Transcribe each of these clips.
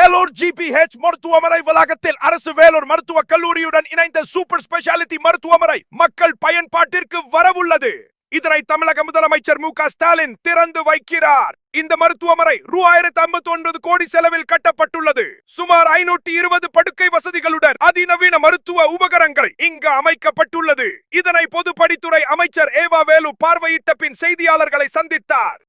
வேலூர் ஜிபிஹெச் மருத்துவமனை வளாகத்தில் அரசு வேலூர் மருத்துவக் கல்லூரியுடன் இணைந்த சூப்பர் ஸ்பெஷாலிட்டி மருத்துவமனை மக்கள் பயன்பாட்டிற்கு வரவுள்ளது. இதனை தமிழக முதலமைச்சர் மு.க.ஸ்டாலின் திறந்து வைக்கிறார். இந்த மருத்துவமனை ரூ.1059 கோடி செலவில் கட்டப்பட்டுள்ளது. சுமார் 520 படுக்கை வசதிகளுடன் அதிநவீன மருத்துவ உபகரணங்கள் இங்கு அமைக்கப்பட்டுள்ளது. இதனை பொதுப்பணித்துறை அமைச்சர் ஏவா வேலு பார்வையிட்ட பின் செய்தியாளர்களை சந்தித்தார்.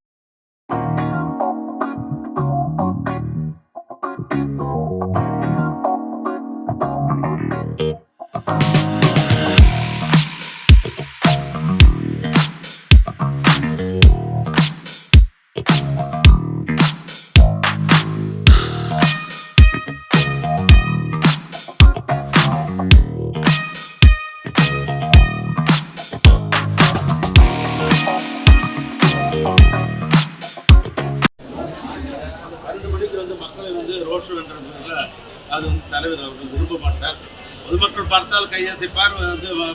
அது தலைவர் அவர்கள் விரும்ப மாட்டார். பொதுமக்கள் பார்த்தால் கையசைப்பார்,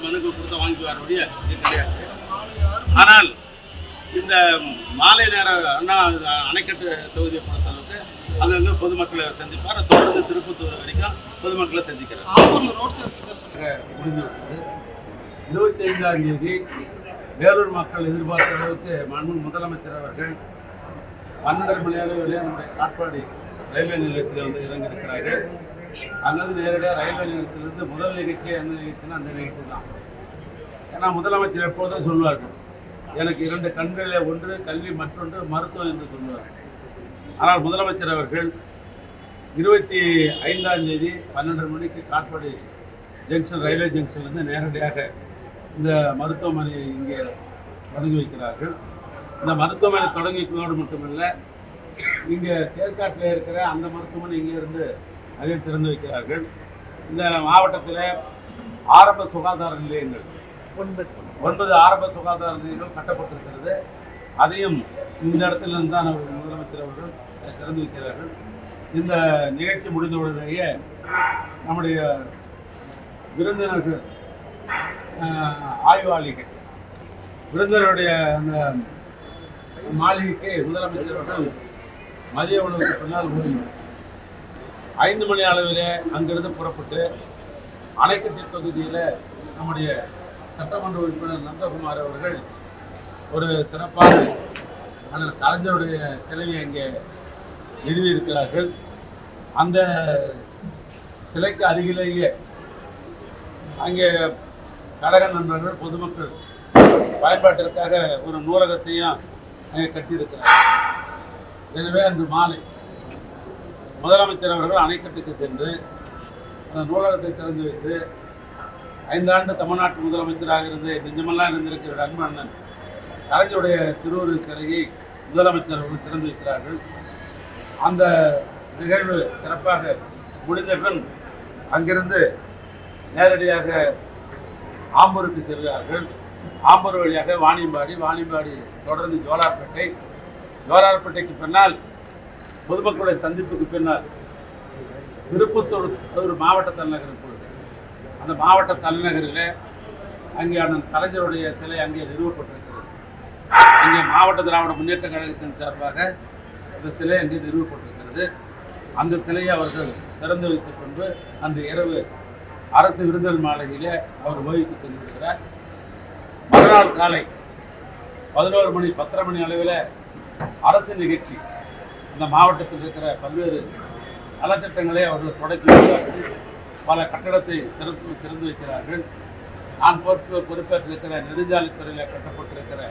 மனுக்கு கொடுத்த வாங்கிக்குவார் ஒழிய கிடையாது. ஆனால் இந்த மாலை நேர அண்ணா அணைக்கட்டு தொகுதியை பொறுத்தளவுக்கு அங்கங்கே பொதுமக்களை சந்திப்பார். தொடர்ந்து திருப்பத்தூர் வரைக்கும் பொதுமக்களை சந்திக்கிறார். முடிஞ்சுவிட்டது. 25ஆம் தேதி வேலூர் மக்கள் எதிர்பார்த்த அளவுக்கு மாண்பு முதலமைச்சர் அவர்கள் 12 மணி அளவிலே நம்முடைய காட்பாடி ரயில்வே நிலையத்தில் வந்து இறங்கியிருக்கிறார்கள். அங்கிருந்து நேரடியாக ரயில்வே நிலையத்திலிருந்து முதல் நிகழ்ச்சி அந்த நிகழ்ச்சினா அந்த நிகழ்ச்சி தான். ஏன்னா முதலமைச்சர் எப்போதும் சொல்வார்கள், எனக்கு 2 கண்களில் ஒன்று கல்வி, மற்றொன்று மருத்துவம் என்று சொல்வார்கள். ஆனால் முதலமைச்சர் அவர்கள் 25ஆம் தேதி 12 மணிக்கு காட்பாடி ஜங்ஷன் ரயில்வே ஜங்ஷன்லேருந்து நேரடியாக இந்த மருத்துவமனையை இங்கே தொடங்கி வைக்கிறார்கள். இந்த மருத்துவமனை தொடங்கியதோடு மட்டுமில்லை, இங்கே சேர்க்காட்டில் இருக்கிற அந்த மருத்துவமனை இங்கே இருந்து அதை திறந்து வைக்கிறார்கள். இந்த மாவட்டத்தில் ஆரம்ப சுகாதார நிலையங்கள் 9 ஆரம்ப சுகாதார நிலையங்கள் கட்டப்பட்டிருக்கிறது. அதையும் இந்த இடத்திலிருந்து தான் முதலமைச்சர் அவர்கள் திறந்து வைக்கிறார்கள். இந்த நிகழ்ச்சி முடிந்தவுடனேயே நம்முடைய விருந்தினர்கள் ஆய்வாளிகள் விருந்தினருடைய அந்த மாளிகைக்கு முதலமைச்சர் அவர்கள் மதிய உணவுக்கு பின்னால் போய் 5 மணி அளவில் அங்கிருந்து புறப்பட்டு அணைக்கட்டு தொகுதியில் நம்முடைய சட்டமன்ற உறுப்பினர் நந்தகுமார் அவர்கள் ஒரு சிறப்பான கலைஞருடைய சிலையை அங்கே நிறுவியிருக்கிறார்கள். அந்த சிலைக்கு அருகிலேயே அங்கே கழக நண்பர்கள் பொதுமக்கள் பயன்பாட்டிற்காக ஒரு நூலகத்தையும் அங்கே கட்டியிருக்கிறார்கள். எனவே அன்று மாலை முதலமைச்சர் அவர்கள் அணைக்கட்டுக்கு சென்று அந்த நூலகத்தை திறந்து வைத்து 5 ஆண்டு தமிழ்நாட்டு முதலமைச்சராக இருந்து நிஜமெல்லாம் இருந்திருக்கிற அன்பு அண்ணன் கலைஞருடைய திருவுரு சிலையை முதலமைச்சர் அவர்கள் திறந்து வைக்கிறார்கள். அந்த நிகழ்வு சிறப்பாக முடிந்த பின் அங்கிருந்து நேரடியாக ஆம்பூருக்கு செல்கிறார்கள். ஆம்பூர் வழியாக வாணியம்பாடி தொடர்ந்து ஜோலார்பேட்டைக்கு பின்னால் பொதுமக்களுடைய சந்திப்புக்கு பின்னால் திருப்பத்தூர் ஒரு மாவட்ட தலைநகர் பொழுது அந்த மாவட்ட தலைநகரில் அங்கே அண்ணன் கலைஞருடைய சிலை அங்கே நிறுவப்பட்டிருக்கிறது. அங்கே மாவட்ட திராவிட முன்னேற்ற கழகத்தின் சார்பாக அந்த சிலை அங்கே நிறுவப்பட்டிருக்கிறது. அந்த சிலையை அவர்கள் திறந்து வைத்துக் கொண்டு அன்று இரவு அரசு விருந்தினர் மாளிகையிலே அவர் ஓய்வுக்கு சென்றிருக்கிறார். மறுநாள் காலை 11 மணி 10 மணி அளவில் அரசு நிகழ்ச்சி இந்த மாவட்டத்தில் இருக்கிற பல்வேறு நலத்திட்டங்களை அவர்கள் தொடக்கி வைக்கிறார்கள். பல கட்டடத்தை திறந்து வைக்கிறார்கள். நான் பொறுப்பேற்றிருக்கிற நெடுஞ்சாலைத்துறையில் கட்டப்பட்டிருக்கிற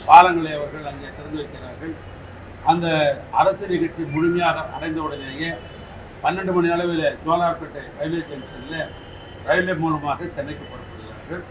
பாலங்களை அவர்கள் அங்கே திறந்து வைக்கிறார்கள். அந்த அரசு நிகழ்ச்சி முழுமையாக அடைந்த உடனேயே 12 மணி அளவில் ஜோலார்பேட்டை ரயில்வே ஸ்டேஷனில் ரயில்வே மூலமாக சென்னைக்கு